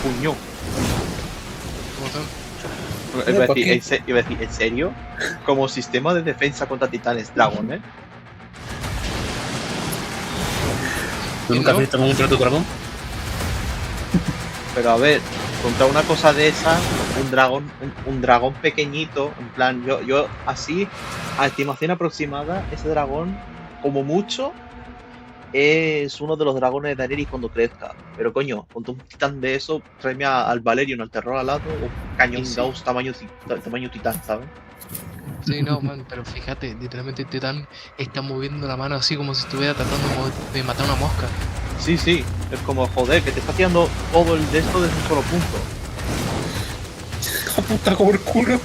puño. ¿Por qué? Iba a decir, ¿en serio? Como sistema de defensa contra titanes Dragon, ¿eh? ¿Tú nunca has no? visto cómo entra tu dragón? Pero a ver, contra una cosa de esas, un dragón pequeñito, en plan, yo así, a estimación aproximada, ese dragón, como mucho, es uno de los dragones de Daenerys cuando crezca. Pero coño, contra un titán de eso, tráeme al Valerion, al Terror alado, o un cañón Sí. Gauss tamaño titán, ¿sabes? Sí, no, man, pero fíjate, literalmente el titán está moviendo la mano así como si estuviera tratando de matar una mosca. Sí, sí, es como, joder, que te está tirando todo el de esto desde un solo punto. ¡Puta como el culo!